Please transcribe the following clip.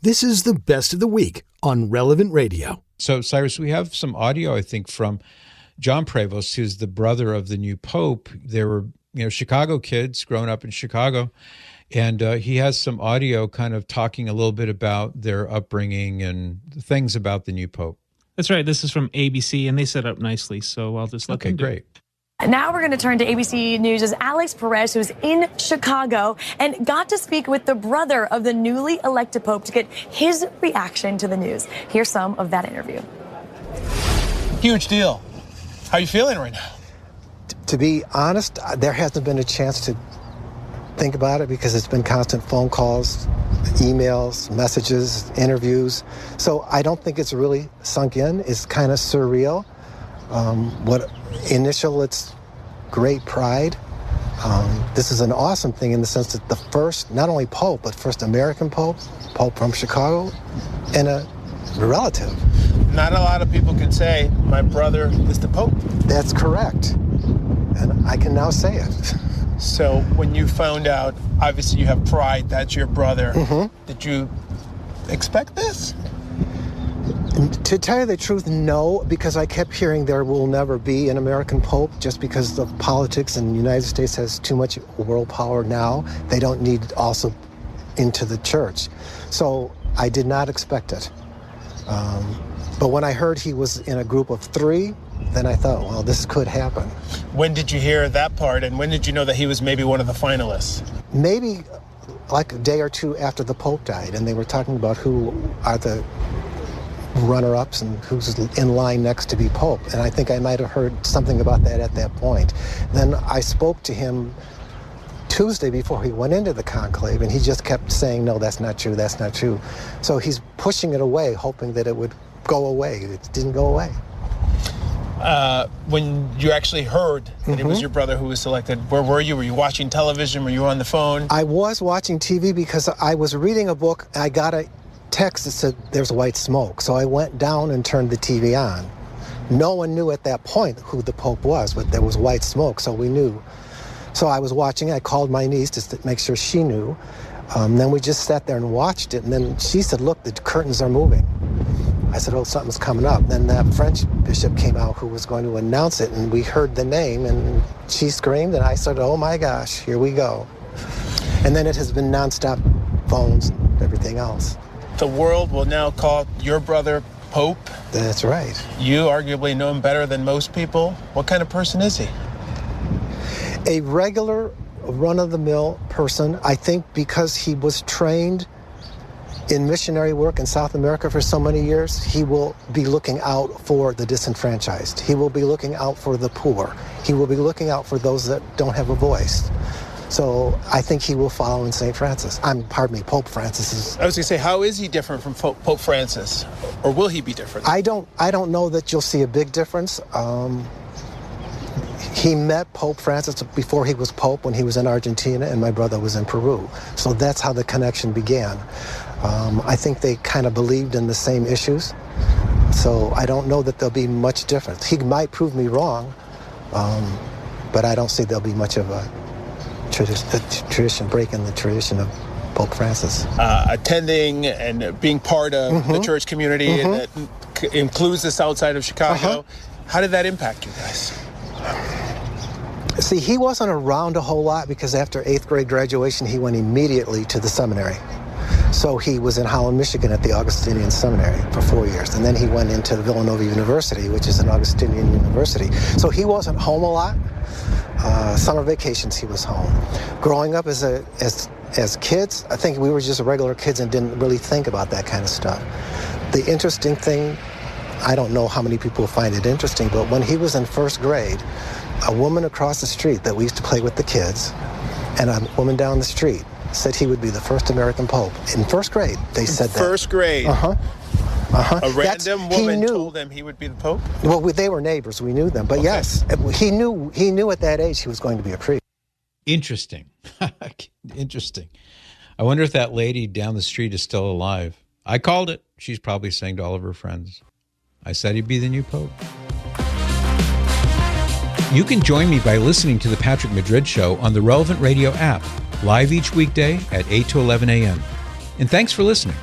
This is the best of the week on Relevant Radio. So, Cyrus, we have some audio, I think, from John Prevost, who's the brother of the new pope. They were, Chicago kids growing up in Chicago. And he has some audio kind of talking a little bit about their upbringing and things about the new pope. That's right. This is from ABC, and they set up nicely, so I'll just let them do it. Great. Now we're going to turn to ABC News' Alex Perez, who's in Chicago and got to speak with the brother of the newly elected pope to get his reaction to the news. Here's some of that interview. Huge deal. How are you feeling right now? To be honest, there hasn't been a chance to think about it because it's been constant phone calls, emails, messages, interviews. So I don't think it's really sunk in. It's kind of surreal. It's great pride. This is an awesome thing in the sense that the first, not only pope, but first American pope from Chicago, and a relative. Not a lot of people can say, my brother is the pope. That's correct. And I can now say it. So when you found out, obviously you have pride, that's your brother. Mm-hmm. Did you expect this? To tell you the truth, no, because I kept hearing there will never be an American pope just because of politics, and the United States has too much world power now. They don't need also into the church. So I did not expect it. But when I heard he was in a group of 3, then I thought, well, this could happen. When did you hear that part, and when did you know that he was maybe one of the finalists? Maybe like a day or 2 after the Pope died, and they were talking about who are the runner-ups and who's in line next to be Pope. And I think I might have heard something about that at that point. Then I spoke to him Tuesday before he went into the conclave, and he just kept saying, no, that's not true, that's not true. So he's pushing it away, hoping that it would go away. It didn't go away. When you actually heard that it was your brother who was selected, where were you? Were you watching television? Were you on the phone? I was watching TV because I was reading a book. I got a text that said there's white smoke. So I went down and turned the TV on. No one knew at that point who the Pope was, but there was white smoke, so we knew. So I was watching. I called my niece just to make sure she knew. Then we just sat there and watched it, and then she said, look, the curtains are moving. I said, oh, something's coming up. Then that French bishop came out who was going to announce it, and we heard the name, and she screamed, and I said, oh my gosh, here we go. And then it has been nonstop phones and everything else. The world will now call your brother Pope. That's right. You arguably know him better than most people. What kind of person is he? A regular, run-of-the-mill person, I think because he was trained in missionary work in South America for so many years, he will be looking out for the disenfranchised. He will be looking out for the poor. He will be looking out for those that don't have a voice. So I think he will follow in St. Francis. Pope Francis. I was going to say, how is he different from Pope Francis? Or will he be different? I don't know that you'll see a big difference. He met Pope Francis before he was Pope when he was in Argentina, and my brother was in Peru. So that's how the connection began. I think they kind of believed in the same issues. So I don't know that there'll be much difference. He might prove me wrong, but I don't see there'll be much of a tradition, breaking the tradition of Pope Francis. Attending and being part of the church community that includes the south side of Chicago. How did that impact you guys? See, he wasn't around a whole lot because after 8th grade graduation, he went immediately to the seminary. So he was in Holland, Michigan at the Augustinian Seminary for 4 years. And then he went into Villanova University, which is an Augustinian university. So he wasn't home a lot. Summer vacations, he was home. Growing up as kids, I think we were just regular kids and didn't really think about that kind of stuff. The interesting thing, I don't know how many people find it interesting, but when he was in 1st grade, a woman across the street that we used to play with the kids and a woman down the street said he would be the first American Pope. In 1st grade, they said that. 1st grade? A random woman told him he would be the Pope? Well, they were neighbors. We knew them. But yes, he knew at that age he was going to be a priest. Interesting. Interesting. I wonder if that lady down the street is still alive. I called it. She's probably saying to all of her friends, I said he'd be the new Pope. You can join me by listening to The Patrick Madrid Show on the Relevant Radio app, live each weekday at 8 to 11 a.m. And thanks for listening.